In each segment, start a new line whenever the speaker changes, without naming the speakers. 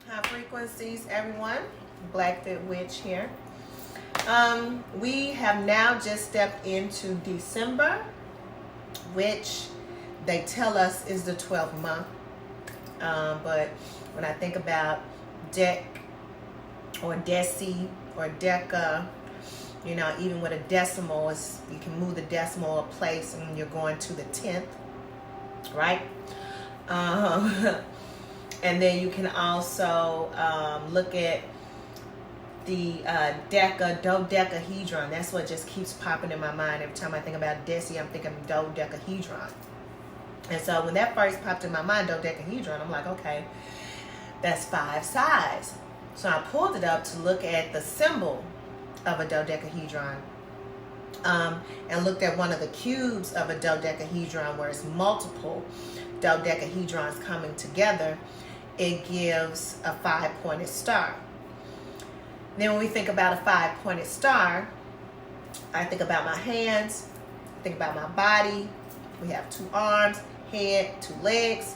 High frequencies, everyone. Black Fit Witch here. We have now just stepped into December, which they tell us is the 12th month. But when I think about Dec or Deci or Deca, you know, even with a decimal, you can move the decimal a place and you're going to the 10th, right? And then you can also look at the dodecahedron. That's what just keeps popping in my mind. Every time I think about Deci, I'm thinking dodecahedron. And so when that first popped in my mind, dodecahedron, I'm like, okay, that's 5 sides. So I pulled it up to look at the symbol of a dodecahedron. And looked at one of the cubes of a dodecahedron where it's multiple dodecahedrons coming together. It gives a 5-pointed star. Then when we think about a 5-pointed star, I think about my hands, think about my body. We have 2 arms, head, 2 legs.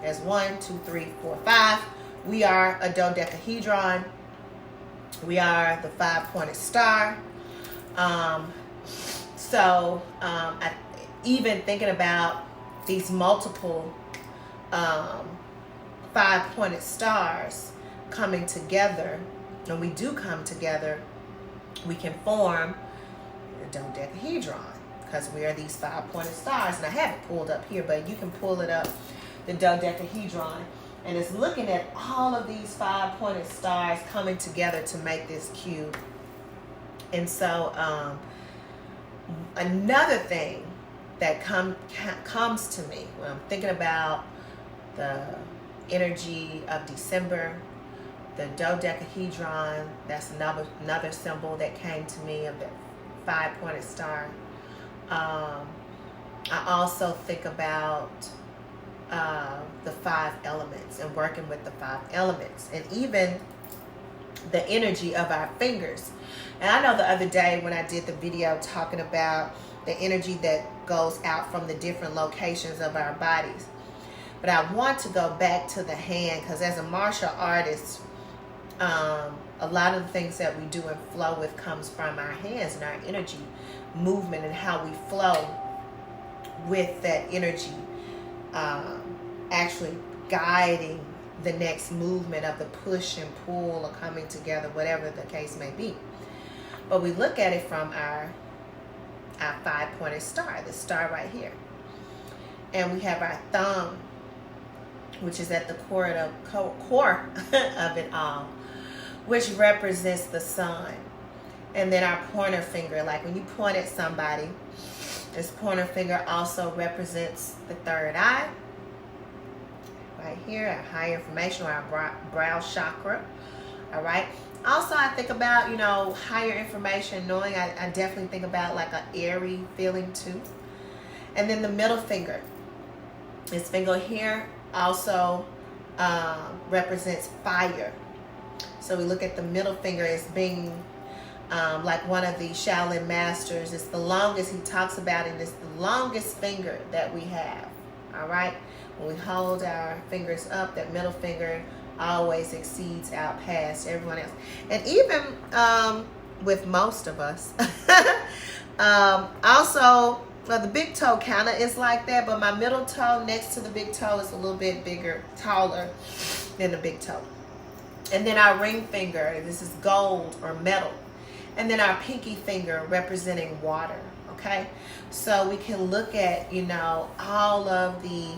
There's 1, 2, 3, 4, 5. We are a dodecahedron. We are the 5-pointed star. Even thinking about these multiple 5-pointed stars coming together, when we do come together, we can form a dodecahedron because we are these 5-pointed stars. And I have it pulled up here, but you can pull it up, the dodecahedron, and it's looking at all of these 5-pointed stars coming together to make this cube. And so another thing that comes to me when I'm thinking about the energy of December, the dodecahedron, that's another symbol that came to me of the 5-pointed star. I also think about the 5 elements and working with the 5 elements, and even the energy of our fingers. And I know the other day when I did the video talking about the energy that goes out from the different locations of our bodies. But I want to go back to the hand, because as a martial artist, a lot of the things that we do and flow with comes from our hands and our energy movement and how we flow with that energy, actually guiding the next movement of the push and pull or coming together, whatever the case may be. But we look at it from our 5-pointed star, the star right here. And we have our thumb, which is at the core of it all, which represents the sun. And then our pointer finger, like when you point at somebody, this pointer finger also represents the third eye. Right here, our higher information, or our brow chakra. All right. Also, I think about, higher information, knowing I definitely think about like an airy feeling too. And then the middle finger. This finger here also represents fire. So we look at the middle finger as being like one of the Shaolin masters. It's the longest, he talks about it, it's the longest finger that we have. All right. When we hold our fingers up, that middle finger always exceeds out past everyone else. And even with most of us, also, well, the big toe kind of is like that, but my middle toe next to the big toe is a little bit bigger, taller than the big toe. And then our ring finger, this is gold or metal. And then our pinky finger representing water, okay? So we can look at, all of the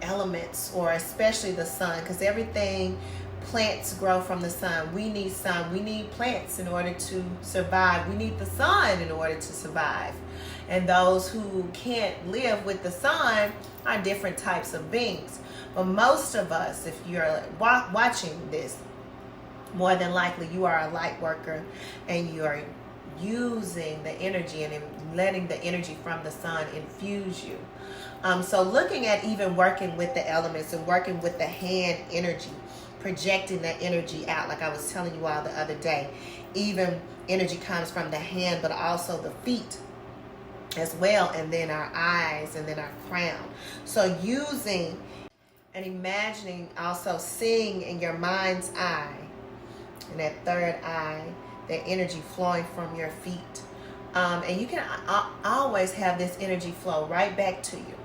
elements, or especially the sun, because everything, plants grow from the sun. We need sun. We need plants in order to survive. We need the sun in order to survive. And those who can't live with the sun are different types of beings. But most of us, if you're watching this, more than likely you are a light worker, and you are using the energy and letting the energy from the sun infuse you. So looking at even working with the elements and working with the hand energy, projecting that energy out, like I was telling you all the other day, even energy comes from the hand, but also the feet as well, and then our eyes, and then our crown. So using And imagining, also seeing in your mind's eye, in that third eye, that energy flowing from your feet. And you can always have this energy flow right back to you.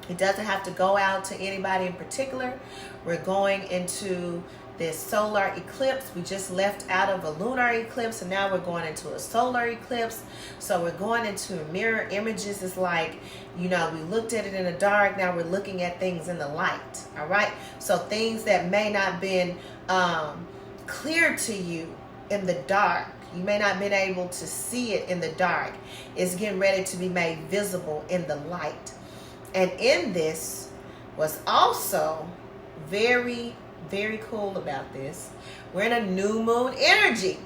It doesn't have to go out to anybody in particular. We're going into this solar eclipse. We just left out of a lunar eclipse, and now we're going into a solar eclipse. So we're going into mirror images. It's like, we looked at it in the dark. Now we're looking at things in the light. All right. So things that may not been clear to you in the dark, you may not have been able to see it in the dark, is getting ready to be made visible in the light. And in this was also very, very cool about this. We're in a new moon energy,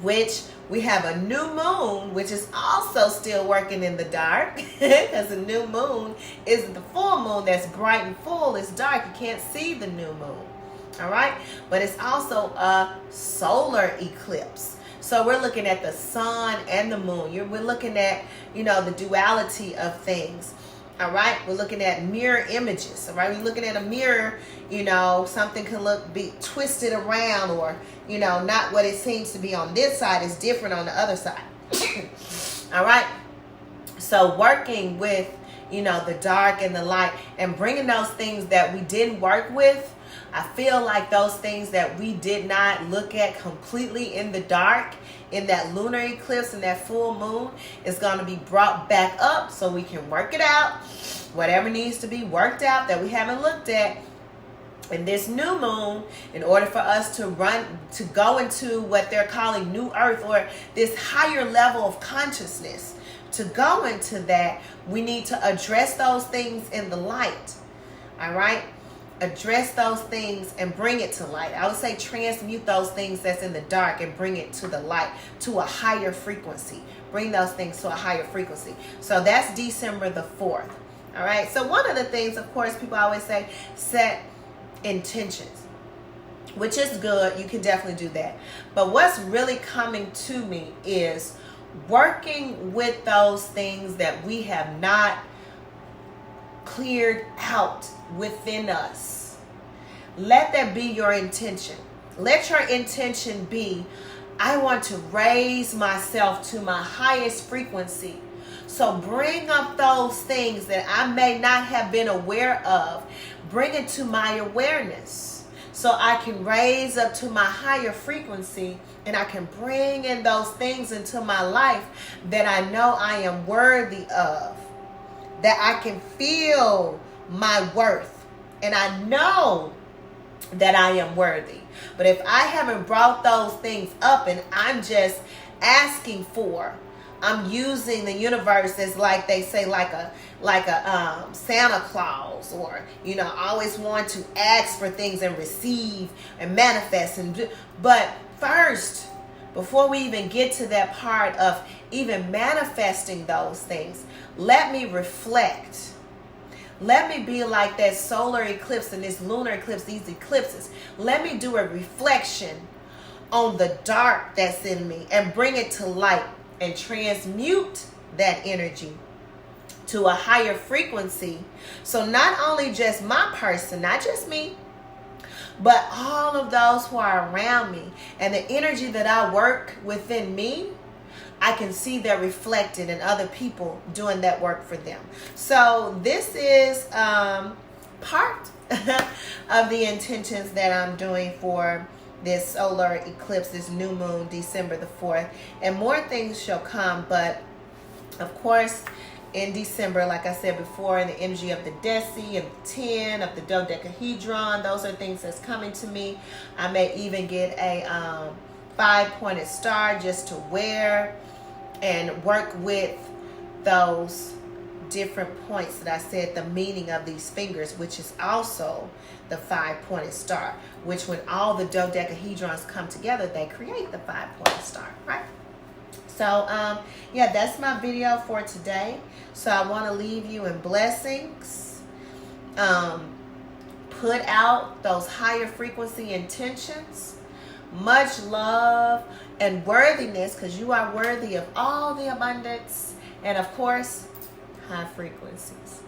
which we have a new moon, which is also still working in the dark, because the new moon isn't the full moon that's bright and full. It's dark. You can't see the new moon. All right. But it's also a solar eclipse. So we're looking at the sun and the moon. We're looking at, the duality of things. All right. We're looking at mirror images. All right. We're looking at a mirror, something can be twisted around, or, not what it seems to be on this side is different on the other side. All right. So working with, the dark and the light, and bringing those things that we didn't work with. I feel like those things that we did not look at completely in the dark, in that lunar eclipse and that full moon, is going to be brought back up so we can work it out. Whatever needs to be worked out that we haven't looked at in this new moon, in order for us to go into what they're calling new earth, or this higher level of consciousness. To go into that, we need to address those things in the light. All right. Address those things and bring it to light. I would say transmute those things that's in the dark and bring it to the light, to a higher frequency. Bring those things to a higher frequency. So that's December the 4th. All right. So one of the things, of course, people always say, set intentions, which is good. You can definitely do that. But what's really coming to me is working with those things that we have not cleared out within us. Let that be your intention. Let your intention be, I want to raise myself to my highest frequency. So bring up those things that I may not have been aware of. Bring it to my awareness so I can raise up to my higher frequency, and I can bring in those things into my life that I know I am worthy of. That I can feel my worth, and I know that I am worthy. But if I haven't brought those things up and I'm just asking for, I'm using the universe as, like they say, like a Santa Claus, or always want to ask for things and receive and manifest, but first, before we even get to that part of even manifesting those things, let me reflect. Let me be like that solar eclipse and this lunar eclipse, these eclipses. Let me do a reflection on the dark that's in me and bring it to light and transmute that energy to a higher frequency. So not only just my person, not just me, but all of those who are around me, and the energy that I work within me, I can see that reflected in other people doing that work for them. So this is part of the intentions that I'm doing for this solar eclipse, this new moon, December the 4th. And more things shall come, but of course, in December, like I said before, in the energy of the Deci and the 10 of the dodecahedron, those are things that's coming to me. I may even get a 5-pointed star just to wear and work with those different points that I said, the meaning of these fingers, which is also the 5-pointed star, which when all the dodecahedrons come together, they create the 5-pointed star, right? So, yeah, that's my video for today. So I want to leave you in blessings. Put out those higher frequency intentions. Much love and worthiness, because you are worthy of all the abundance. And, of course, high frequencies.